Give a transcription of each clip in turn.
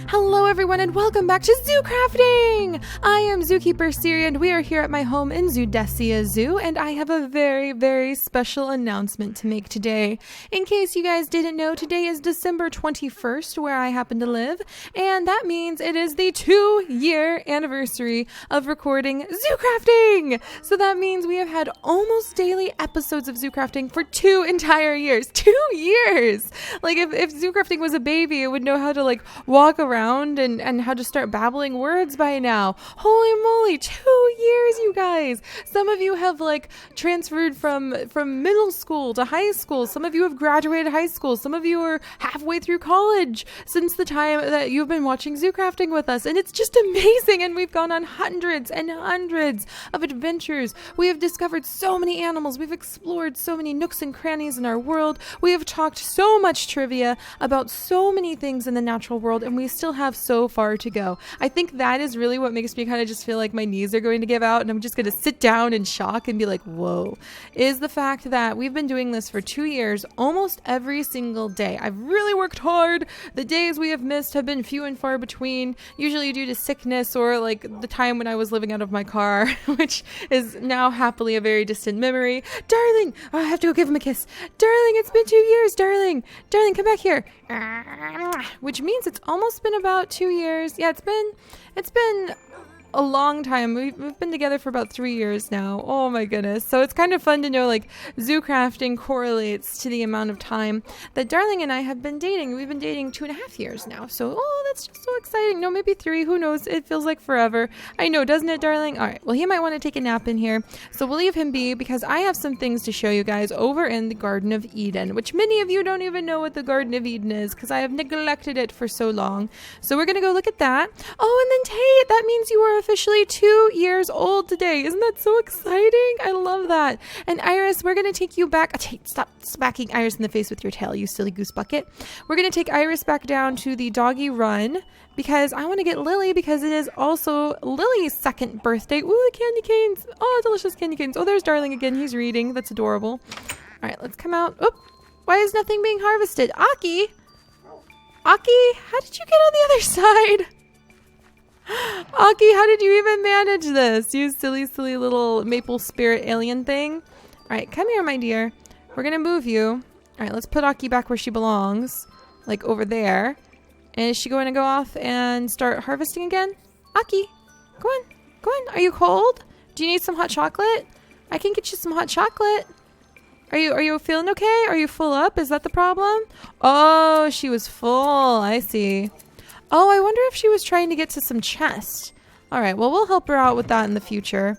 Hello everyone and welcome back to Zoo Crafting! I am Zookeeper Seri and we are here at my home in Zoodesia Zoo, and I have a very special announcement to make today. In case you guys didn't know, today is December 21st where I happen to live, and that means it is the 2-year anniversary of recording Zoo Crafting! So that means we have had almost daily episodes of Zoo Crafting for 2 entire years. 2 years! Like if Zoo Crafting was a baby, it would know how to like walk around and how to start babbling words by now. Holy moly, 2 years, you guys. Some of you have like transferred from middle school to high school. Some of you have graduated high school. Some of you are halfway through college since the time that you've been watching Zoo Crafting with us. And it's just amazing. And we've gone on hundreds and hundreds of adventures. We have discovered so many animals. We've explored so many nooks and crannies in our world. We have talked so much trivia about so many things in the natural world, and we still have so far to go. I think that is really what makes me kind of just feel like my knees are going to give out and I'm just going to sit down in shock and be like, whoa, is the fact that we've been doing this for 2 years, almost every single day. I've really worked hard. The days we have missed have been few and far between, usually due to sickness or like the time when I was living out of my car, which is now happily a very distant memory. Darling, oh, I have to go give him a kiss. Darling, it's been 2 years, darling. Darling, come back here. Which means it's almost been about 2 years. Yeah, it's been a long time. We've been together for about 3 years now. Oh my goodness. So it's kind of fun to know like Zoo Crafting correlates to the amount of time that Darling and I have been dating. We've been dating 2.5 years now. So, oh, that's just so exciting. No, maybe 3. Who knows? It feels like forever. I know, doesn't it, Darling? All right. Well, he might want to take a nap in here. So we'll leave him be because I have some things to show you guys over in the Garden of Eden, which many of you don't even know what the Garden of Eden is because I have neglected it for so long. So we're going to go look at that. Oh, and then Tate, that means you are officially 2 years old today. Isn't that so exciting? I love that. And Iris, we're going to take you back. Tate, stop smacking Iris in the face with your tail, you silly goose bucket. We're going to take Iris back down to the doggy run because I want to get Lily because it is also Lily's 2nd birthday. Ooh, the candy canes. Oh, delicious candy canes. Oh, there's Darling again. He's reading. That's adorable. All right, let's come out. Oop. Why is nothing being harvested? Aki? Aki, how did you get on the other side? Aki, how did you even manage this? You silly little maple spirit alien thing. All right, come here, my dear. We're going to move you. All right, let's put Aki back where she belongs, like over there. And is she going to go off and start harvesting again? Aki, go on. Go on. Are you cold? Do you need some hot chocolate? I can get you some hot chocolate. Are you feeling okay? Are you full up? Is that the problem? Oh, she was full. I see. Oh, I wonder if she was trying to get to some chest. All right, well, we'll help her out with that in the future.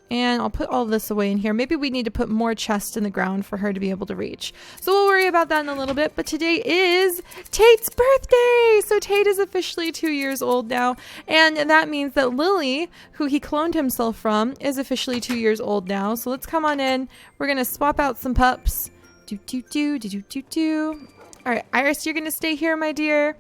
And I'll put all this away in here. Maybe we need to put more chests in the ground for her to be able to reach. So we'll worry about that in a little bit. But today is Tate's birthday. So Tate is officially 2 years old now. And that means that Lily, who he cloned himself from, is officially 2 years old now. So let's come on in. We're going to swap out some pups. Do. All right, Iris, you're going to stay here, my dear.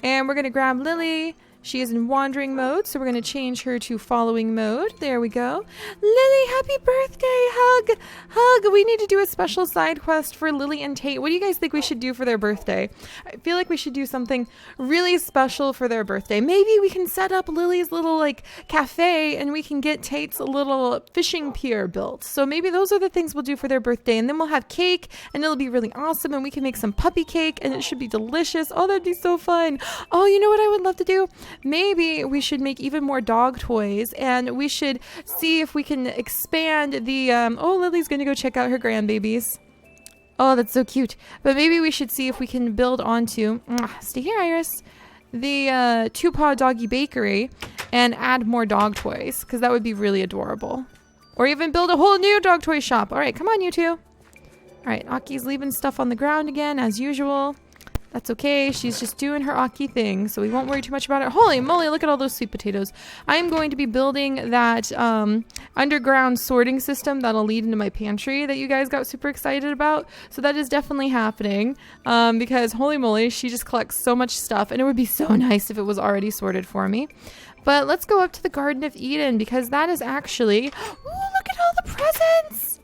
And we're going to grab Lily. She is in wandering mode, so we're going to change her to following mode. There we go. Lily, happy birthday. Hug. Hug. We need to do a special side quest for Lily and Tate. What do you guys think we should do for their birthday? I feel like we should do something really special for their birthday. Maybe we can set up Lily's little like cafe and we can get Tate's little fishing pier built. So maybe those are the things we'll do for their birthday. And then we'll have cake and it'll be really awesome. And we can make some puppy cake and it should be delicious. Oh, that'd be so fun. Oh, you know what I would love to do? Maybe we should make even more dog toys and we should see if we can expand the, oh, Lily's going to go check out her grandbabies. Oh, that's so cute. But maybe we should see if we can build onto, stay here, Iris, the 2-paw doggy bakery and add more dog toys because that would be really adorable. Or even build a whole new dog toy shop. All right, come on, you two. All right, Aki's leaving stuff on the ground again as usual. That's okay. She's just doing her Aki thing, so we won't worry too much about it. Holy moly, look at all those sweet potatoes. I'm going to be building that underground sorting system that'll lead into my pantry that you guys got super excited about. So that is definitely happening because holy moly, she just collects so much stuff, and it would be so nice if it was already sorted for me. But let's go up to the Garden of Eden because that is actually... Ooh, look at all the presents!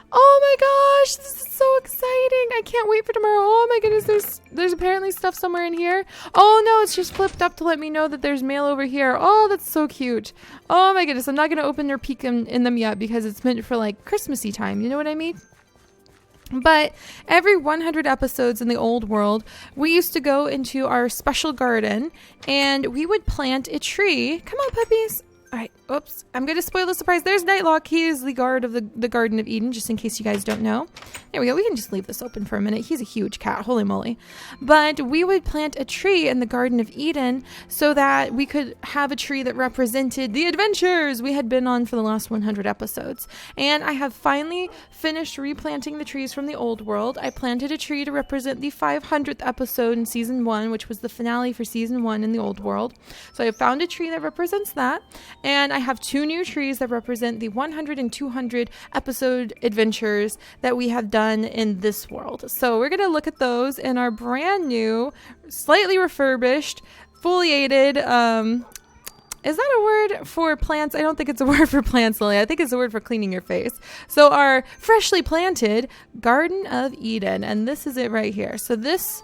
Oh my gosh, this is so exciting. I can't wait for tomorrow. Oh my goodness, there's apparently family stuff somewhere in here? Oh no, it's just flipped up to let me know that there's mail over here. Oh, that's so cute. Oh my goodness, I'm not going to open or peek in them yet because it's meant for like Christmassy time. You know what I mean? But every 100 episodes in the old world, we used to go into our special garden and we would plant a tree. Come on, puppies. All right. Oops. I'm going to spoil the surprise. There's Nightlock. He is the guard of the Garden of Eden, just in case you guys don't know. There we go. We can just leave this open for a minute. He's a huge cat. Holy moly. But we would plant a tree in the Garden of Eden so that we could have a tree that represented the adventures we had been on for the last 100 episodes. And I have finally finished replanting the trees from the old world. I planted a tree to represent the 500th episode in season 1, which was the finale for season 1 in the old world. So I found a tree that represents that. And I have 2 new trees that represent the 100 and 200 episode adventures that we have done in this world. So we're going to look at those in our brand new, slightly refurbished, foliated, is that a word for plants? I don't think it's a word for plants, Lily. I think it's a word for cleaning your face. So our freshly planted Garden of Eden. And this is it right here. So this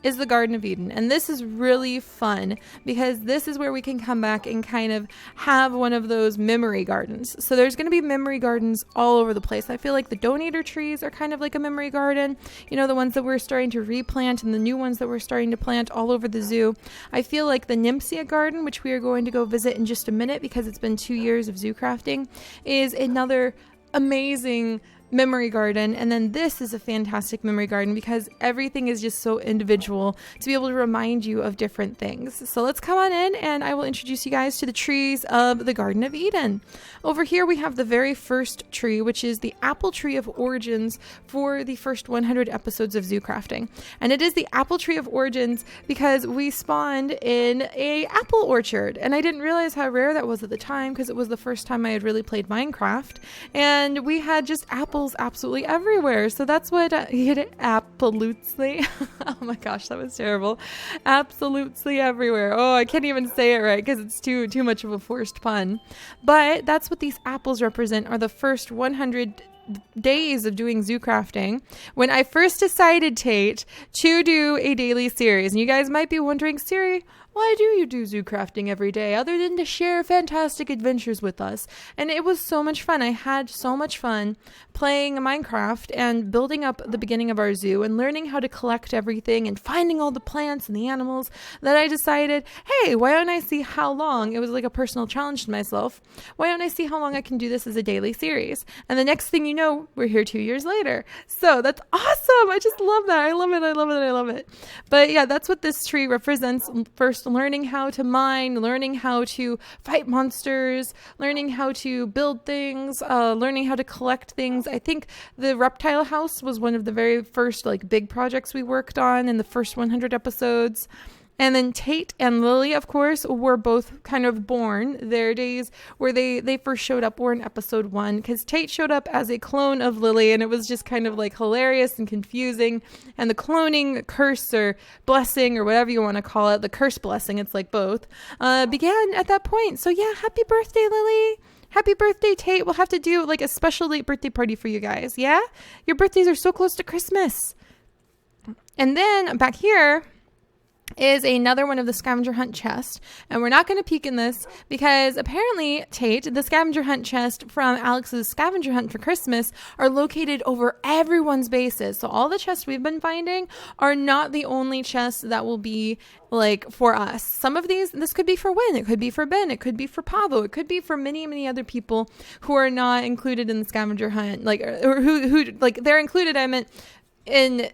is the Garden of Eden. And this is really fun because this is where we can come back and kind of have one of those memory gardens. So there's going to be memory gardens all over the place. I feel like the donator trees are kind of like a memory garden. You know, the ones that we're starting to replant and the new ones that we're starting to plant all over the zoo. I feel like the Nympsia garden, which we are going to go visit in just a minute because it's been 2 years of zoo crafting, is another amazing memory garden. And then this is a fantastic memory garden because everything is just so individual to be able to remind you of different things. So let's come on in and I will introduce you guys to the trees of the Garden of Eden. Over here we have the very first tree, which is the apple tree of origins for the first 100 episodes of zoo crafting. And it is the apple tree of origins because we spawned in a apple orchard. And I didn't realize how rare that was at the time because it was the first time I had really played Minecraft. And we had just apples absolutely everywhere. So that's what absolutely. Oh my gosh, that was terrible. Absolutely everywhere. Oh, I can't even say it right because it's too much of a forced pun. But that's what these apples represent, are the first 100 days of doing zoo crafting when I first decided, Tate, to do a daily series. And you guys might be wondering, Seri, why do you do zoo crafting every day other than to share fantastic adventures with us? And it was so much fun. I had so much fun playing Minecraft and building up the beginning of our zoo and learning how to collect everything and finding all the plants and the animals that I decided, hey, why don't I see how long, it was like a personal challenge to myself, why don't I see how long I can do this as a daily series? And the next thing you know, we're here 2 years later. So that's awesome. I just love that. I love it. I love it. I love it. But yeah, that's what this tree represents. First, learning how to mine, learning how to fight monsters, learning how to build things, learning how to collect things. I think the reptile house was one of the very first like big projects we worked on in the first 100 episodes. And then Tate and Lily, of course, were both kind of born. Their days where they first showed up were in episode 1 because Tate showed up as a clone of Lily and it was just kind of like hilarious and confusing. And the cloning curse or blessing or whatever you want to call it, the curse blessing, it's like both, began at that point. So yeah, happy birthday, Lily. Happy birthday, Tate. We'll have to do like a special late birthday party for you guys. Yeah? Your birthdays are so close to Christmas. And then back here is another one of the scavenger hunt chest. And we're not going to peek in this because apparently, Tate, the scavenger hunt chest from Alex's scavenger hunt for Christmas are located over everyone's bases. So all the chests we've been finding are not the only chests that will be like for us. Some of these, this could be for Win, it could be for Ben, it could be for Pavo, it could be for many, many other people who are not included in the scavenger hunt, like, or who like they're included, I meant in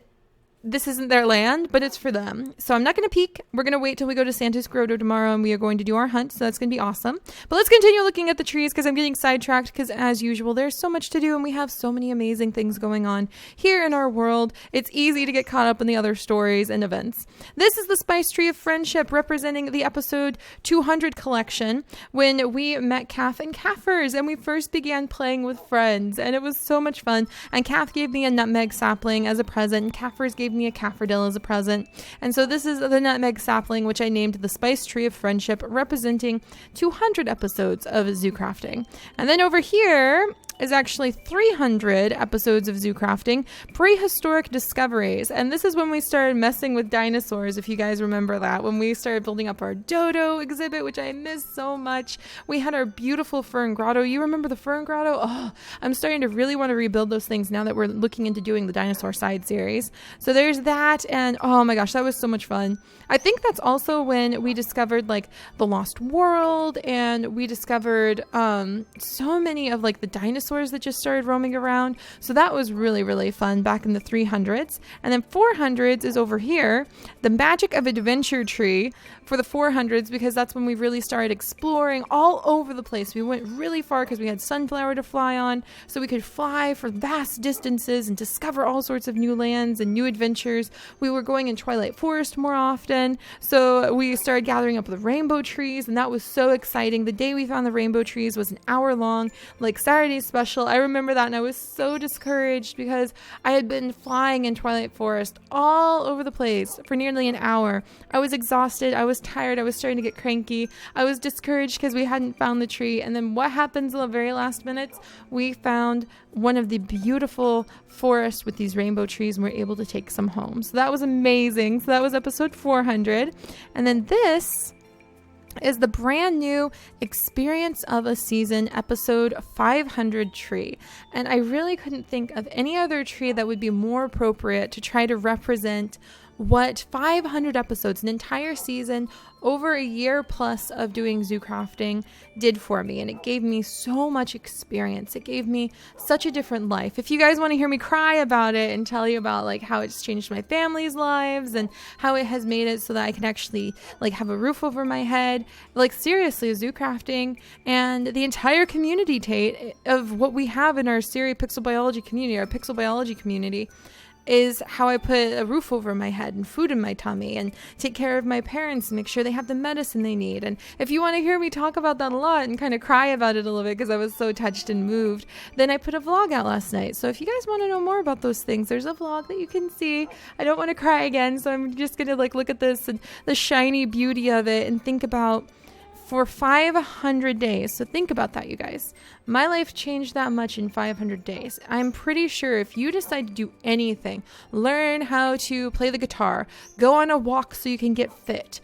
this isn't their land, but it's for them. So I'm not going to peek. We're going to wait till we go to Santa's Grotto tomorrow and we are going to do our hunt. So that's going to be awesome. But let's continue looking at the trees because I'm getting sidetracked because as usual, there's so much to do and we have so many amazing things going on here in our world. It's easy to get caught up in the other stories and events. This is the Spice Tree of Friendship representing the episode 200 collection when we met Calf and Caffers and we first began playing with friends and it was so much fun. And Calf gave me a nutmeg sapling as a present and Caffers gave me a cafferdale as a present. And so this is the nutmeg sapling, which I named the Spice Tree of Friendship, representing 200 episodes of zoo crafting. And then over here, is actually 300 episodes of Zoo Crafting, Prehistoric Discoveries. And this is when we started messing with dinosaurs, if you guys remember that, when we started building up our dodo exhibit, which I miss so much. We had our beautiful fern grotto. You remember the fern grotto? Oh, I'm starting to really want to rebuild those things now that we're looking into doing the dinosaur side series. So there's that, and oh my gosh, that was so much fun. I think that's also when we discovered like the Lost World, and we discovered so many of like the dinosaurs that just started roaming around. So that was really, really fun back in the 300s. And then 400s is over here, the Magic of Adventure tree for the 400s, because that's when we really started exploring all over the place. We went really far because we had sunflower to fly on, so we could fly for vast distances and discover all sorts of new lands and new adventures. We were going in Twilight Forest more often, so we started gathering up the rainbow trees, and that was so exciting. The day we found the rainbow trees was an hour long, like Saturday special. I remember that, and I was so discouraged because I had been flying in Twilight Forest all over the place for nearly an hour. I was exhausted. I was tired. I was starting to get cranky. I was discouraged because we hadn't found the tree. And then what happens in the very last minutes? We found one of the beautiful forests with these rainbow trees, and we're able to take some home. So that was amazing. So that was episode 400. And then this is the brand new Experience of a Season episode 500 tree. And I really couldn't think of any other tree that would be more appropriate to try to represent what 500 episodes, an entire season, over a year plus of doing zoo crafting did for me. And it gave me so much experience. It gave me such a different life. If you guys want to hear me cry about it and tell you about like how it's changed my family's lives and how it has made it so that I can actually like have a roof over my head, like seriously, zoo crafting and the entire community, Tate, of what we have in our Seri pixel biology community, our pixel biology community, is how I put a roof over my head and food in my tummy and take care of my parents and make sure they have the medicine they need. And if you want to hear me talk about that a lot and kind of cry about it a little bit because I was so touched and moved, then I put a vlog out last night. So if you guys want to know more about those things, there's a vlog that you can see. I don't want to cry again, so I'm just going to like look at this and the shiny beauty of it and think about for 500 days. So think about that, you guys. My life changed that much in 500 days. I'm pretty sure if you decide to do anything, learn how to play the guitar, go on a walk so you can get fit,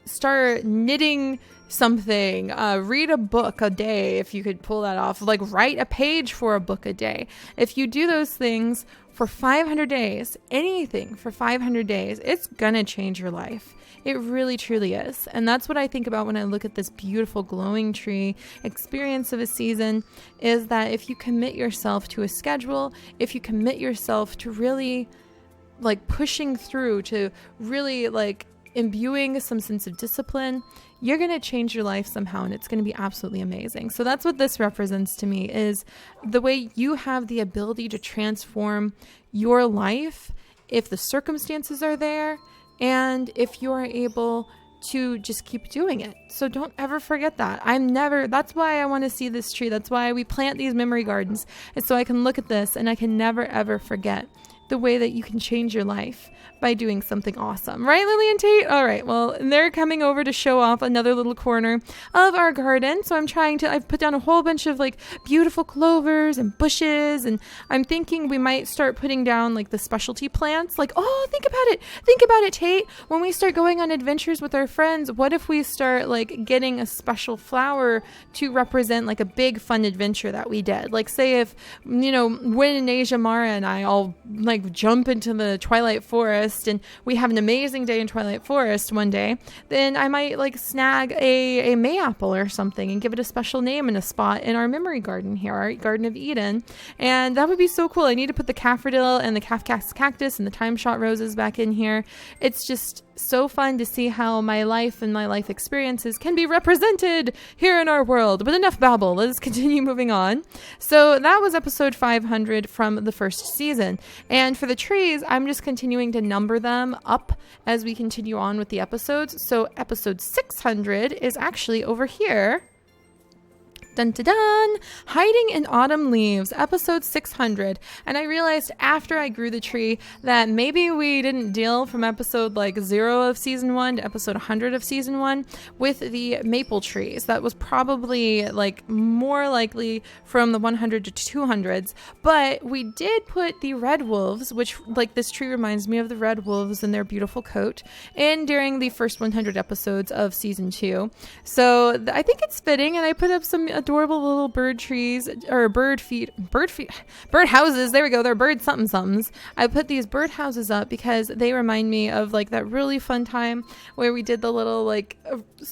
start knitting something, read a book a day if you could pull that off, like write a page for a book a day. If you do those things for 500 days, anything for 500 days, it's gonna change your life. It really, truly is. And that's what I think about when I look at this beautiful glowing tree experience of a season, is that if you commit yourself to a schedule, if you commit yourself to really like pushing through, to really like imbuing some sense of discipline, you're going to change your life somehow, and it's going to be absolutely amazing. So that's what this represents to me, is the way you have the ability to transform your life if the circumstances are there, and if you are able to just keep doing it. So don't ever forget that. That's why I want to see this tree. That's why we plant these memory gardens. And so I can look at this and I can never, ever forget the way that you can change your life by doing something awesome. Right, Lily and Tate? All right, well, they're coming over to show off another little corner of our garden. So I've put down a whole bunch of like beautiful clovers and bushes, and I'm thinking we might start putting down like the specialty plants. Like, oh, think about it, Tate. When we start going on adventures with our friends, what if we start like getting a special flower to represent like a big fun adventure that we did? Like, say if, Win and Asia Mara and I all like jump into the Twilight Forest and we have an amazing day in Twilight Forest one day, then I might like snag a mayapple or something and give it a special name and a spot in our memory garden here, our Garden of Eden. And that would be so cool. I need to put the Caffredil and the cactus and the time shot roses back in here. It's just so fun to see how my life and my life experiences can be represented here in our world. But enough babble, let's continue moving on. So that was episode 500 from the first season. And for the trees, I'm just continuing to number them up as we continue on with the episodes. So episode 600 is actually over here. Dun dun dun! Hiding in Autumn Leaves, episode 600. And I realized after I grew the tree that maybe we didn't deal from episode 0 of season 1 to episode 100 of season 1 with the maple trees. That was probably more likely from the 100 to 200s. But we did put the red wolves, which this tree reminds me of the red wolves and their beautiful coat, in during the first 100 episodes of season 2. So I think it's fitting, and I put up some adorable little bird trees or bird houses. There we go. They're bird somethings. I put these bird houses up because they remind me of that really fun time where we did the little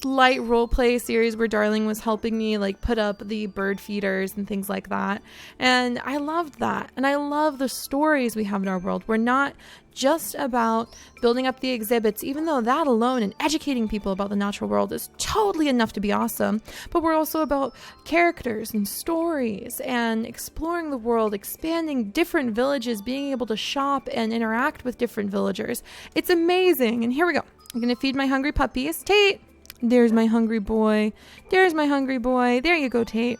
light role play series where Darling was helping me put up the bird feeders and things like that. And I loved that. And I love the stories we have in our world. We're not just about building up the exhibits, even though that alone and educating people about the natural world is totally enough to be awesome. But we're also about characters and stories and exploring the world, expanding different villages, being able to shop and interact with different villagers. It's amazing. And here we go. I'm going to feed my hungry puppies. Tate! There's my hungry boy. There's my hungry boy. There you go, Tate.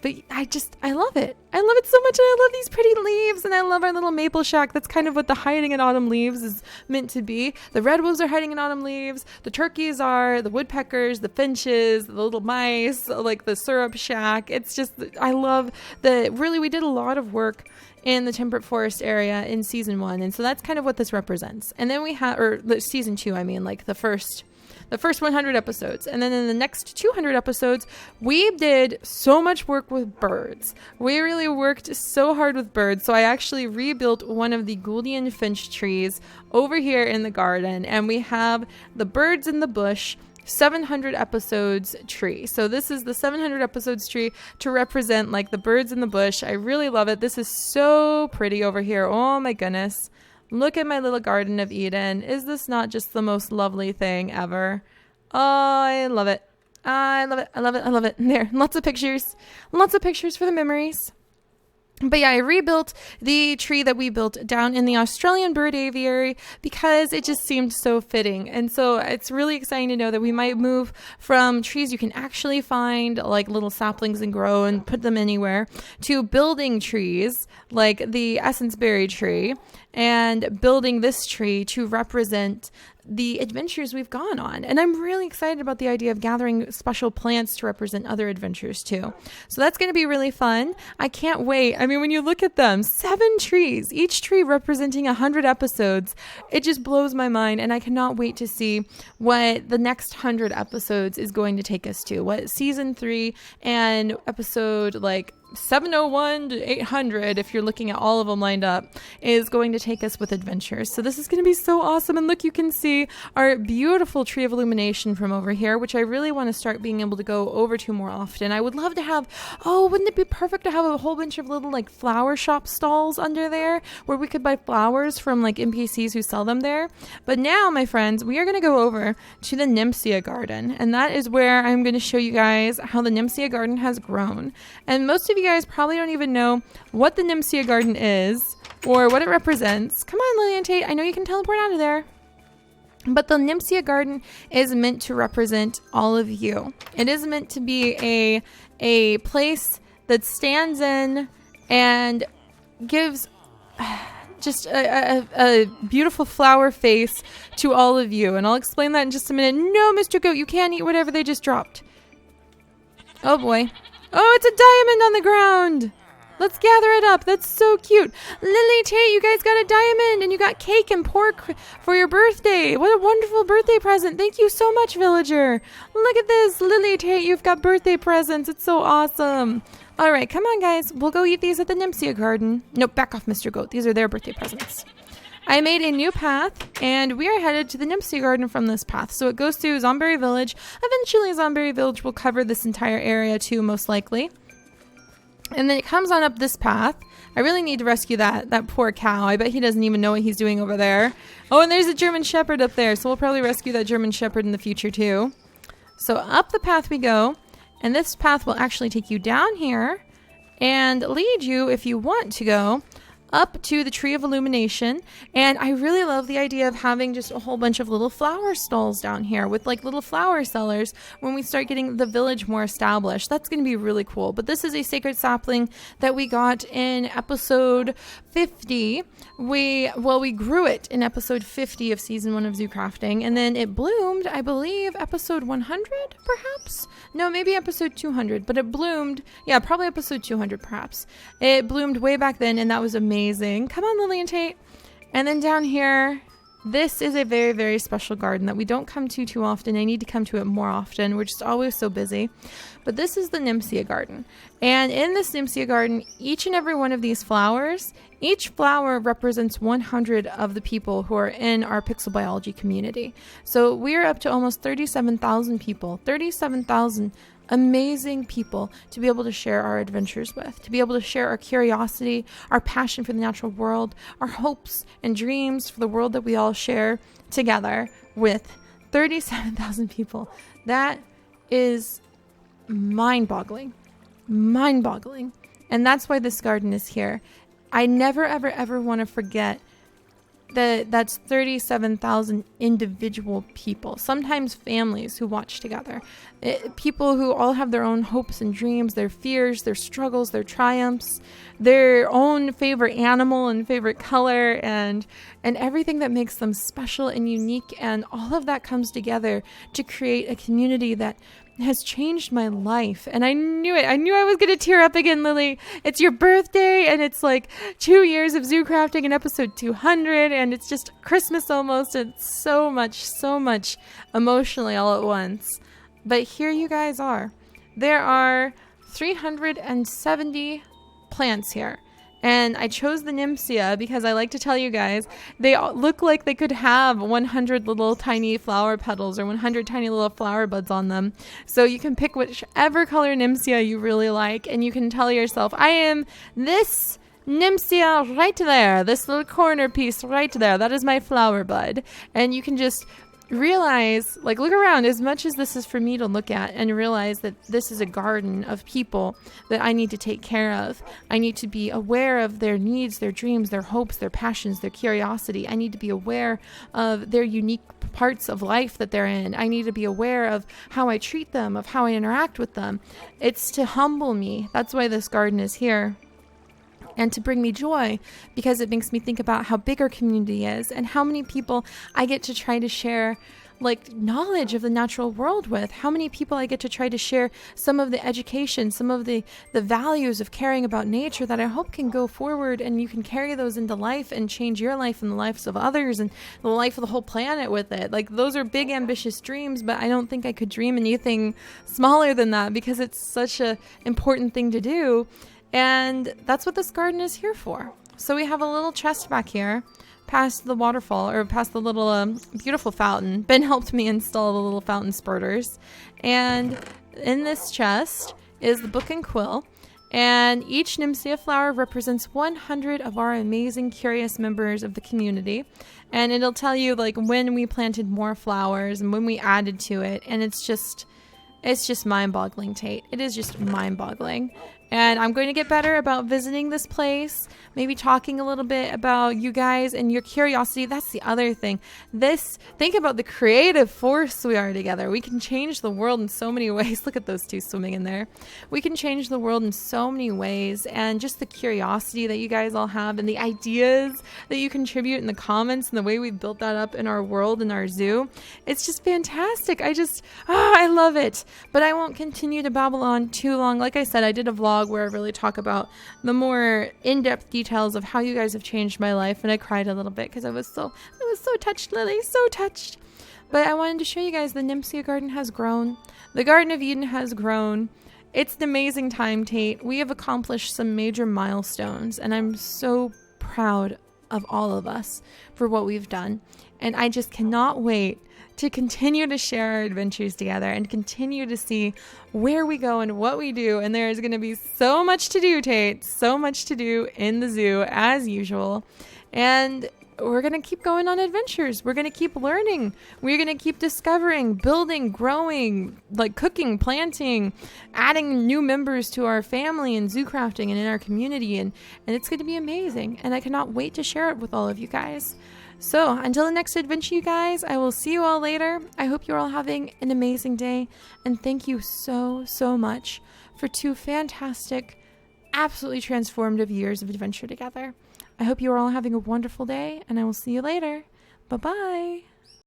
But I love it. I love it so much. And I love these pretty leaves. And I love our little maple shack. That's kind of what the hiding in autumn leaves is meant to be. The red wolves are hiding in autumn leaves. The turkeys are, the woodpeckers, the finches, the little mice, the syrup shack. It's just, I love that. Really, we did a lot of work in the temperate forest area in season 1. And so that's kind of what this represents. And then we have, season 2, I mean, the first 100 episodes. And then in the next 200 episodes, we did so much work with birds. We really worked so hard with birds. So I actually rebuilt one of the Gouldian finch trees over here in the garden. And we have the birds in the bush 700 episodes tree. So this is the 700 episodes tree to represent the birds in the bush. I really love it. This is so pretty over here. Oh my goodness. Look at my little Garden of Eden. Is this not just the most lovely thing ever? Oh, I love it. I love it. I love it. I love it. There, lots of pictures. Lots of pictures for the memories. But yeah, I rebuilt the tree that we built down in the Australian bird aviary because it just seemed so fitting. And so it's really exciting to know that we might move from trees you can actually find little saplings and grow and put them anywhere to building trees like the essence berry tree and building this tree to represent the adventures we've gone on. And I'm really excited about the idea of gathering special plants to represent other adventures too. So that's going to be really fun. I can't wait. I mean, when you look at them, 7 trees, each tree representing 100 episodes, it just blows my mind. And I cannot wait to see what the next 100 episodes is going to take us to. What season 3 and episode 701 to 800, if you're looking at all of them lined up, is going to take us with adventures. So this is going to be so awesome. And look, you can see our beautiful tree of illumination from over here, which I really want to start being able to go over to more often. I would love to have, wouldn't it be perfect to have a whole bunch of little flower shop stalls under there where we could buy flowers from NPCs who sell them there. But now, my friends, we are going to go over to the Nympsia garden. And that is where I'm going to show you guys how the Nympsia garden has grown. And most of you guys probably don't even know what the Nympsia garden is or what it represents. Come on, Lily and Tate. I know you can teleport out of there. But the Nympsia garden is meant to represent all of you. It is meant to be a place that stands in and gives just a beautiful flower face to all of you. And I'll explain that in just a minute. No, Mr. Goat, you can't eat whatever they just dropped. Oh boy. Oh, it's a diamond on the ground. Let's gather it up. That's so cute. Lily, Tate, you guys got a diamond and you got cake and pork for your birthday. What a wonderful birthday present. Thank you so much, villager. Look at this. Lily, Tate, you've got birthday presents. It's so awesome. All right, come on, guys. We'll go eat these at the Nympsia garden. Nope, back off, Mr. Goat. These are their birthday presents. I made a new path, and we are headed to the Nympsia garden from this path. So it goes to Zomberry Village. Eventually, Zomberry Village will cover this entire area too, most likely. And then it comes on up this path. I really need to rescue that poor cow. I bet he doesn't even know what he's doing over there. Oh, and there's a German Shepherd up there, so we'll probably rescue that German Shepherd in the future too. So up the path we go, and this path will actually take you down here and lead you, if you want to go, up to the Tree of Illumination. And I really love the idea of having just a whole bunch of little flower stalls down here with like little flower sellers when we start getting the village more established. That's going to be really cool. But this is a sacred sapling that we got in episode 50. We grew it in episode 50 of season 1 of Zoo Crafting, and then it bloomed, I believe, episode 100, perhaps? No, maybe episode 200, but it bloomed, yeah, probably episode 200, perhaps. It bloomed way back then, and that was amazing. Come on, Lily and Tate. And then down here, this is a very, very special garden that we don't come to too often. I need to come to it more often. We're just always so busy. But this is the Nymphaea garden. And in this Nymphaea garden, each and every one of these flowers, each flower represents 100 of the people who are in our pixel biology community. So we're up to almost 37,000 people, 37,000 amazing people to be able to share our adventures with, to be able to share our curiosity, our passion for the natural world, our hopes and dreams for the world that we all share together with 37,000 people. That is mind-boggling. And that's why this garden is here. I never, ever want to forget that that's 37,000 individual people, sometimes families who watch together. People who all have their own hopes and dreams, their fears, their struggles, their triumphs, their own favorite animal and favorite color, and everything that makes them special and unique. And all of that comes together to create a community that has changed my life. And I knew it. I knew I was going to tear up again, Lily. It's your birthday, and it's like 2 years of Zoo Crafting in episode 200, and it's just Christmas almost. It's so much emotionally all at once. But here you guys are. There are 370 plants here. And I chose the Nymphaea because I like to tell you guys, they look like they could have 100 little tiny flower petals or 100 tiny little flower buds on them. So you can pick whichever color Nymphaea you really like, and you can tell yourself, I am this Nymphaea right there, this little corner piece right there. That is my flower bud. And you can just realize, like, look around as much as this is for me to look at, and realize that this is a garden of people that I need to take care of. I need to be aware of their needs, their dreams, their hopes, their passions, their curiosity. I need to be aware of their unique parts of life that they're in. I need to be aware of how I treat them, of how I interact with them. It's to humble me. That's why this garden is here. And to bring me joy, because it makes me think about how big our community is and how many people I get to try to share like knowledge of the natural world with, how many people I get to try to share some of the education, some of the values of caring about nature that I hope can go forward, and you can carry those into life and change your life and the lives of others and the life of the whole planet with it. Like, those are big, ambitious dreams, but I don't think I could dream anything smaller than that, because it's such a important thing to do. And that's what this garden is here for. So we have a little chest back here past the waterfall, or past the little beautiful fountain. Ben helped me install the little fountain spurters. And in this chest is the book and quill. And each Nymphaea flower represents 100 of our amazing, curious members of the community. And it'll tell you like when we planted more flowers and when we added to it. And it's just mind-boggling, Tate. It is just mind-boggling. And I'm going to get better about visiting this place, maybe talking a little bit about you guys and your curiosity. That's the other thing. Think about the creative force we are together. We can change the world in so many ways. Look at those two swimming in there. We can change the world in so many ways. And just the curiosity that you guys all have, and the ideas that you contribute in the comments, and the way we built that up in our world, in our zoo. It's just fantastic. I love it. But I won't continue to babble on too long. Like I said, I did a vlog where I really talk about the more in-depth details of how you guys have changed my life, and I cried a little bit because I was so touched, Lily, so touched. But I wanted to show you guys the Nymphaea garden has grown. The Garden of Eden has grown. It's an amazing time, Tate. We have accomplished some major milestones, and I'm so proud of all of us for what we've done. And I just cannot wait to continue to share our adventures together and continue to see where we go and what we do. And there is going to be so much to do, Tate, so much to do in the zoo as usual. And we're going to keep going on adventures. We're going to keep learning. We're going to keep discovering, building, growing, like cooking, planting, adding new members to our family and zoo crafting and in our community. And it's going to be amazing. And I cannot wait to share it with all of you guys. So until the next adventure, you guys, I will see you all later. I hope you're all having an amazing day. And thank you so, so much for 2 fantastic, absolutely transformative years of adventure together. I hope you are all having a wonderful day, and I will see you later. Bye-bye.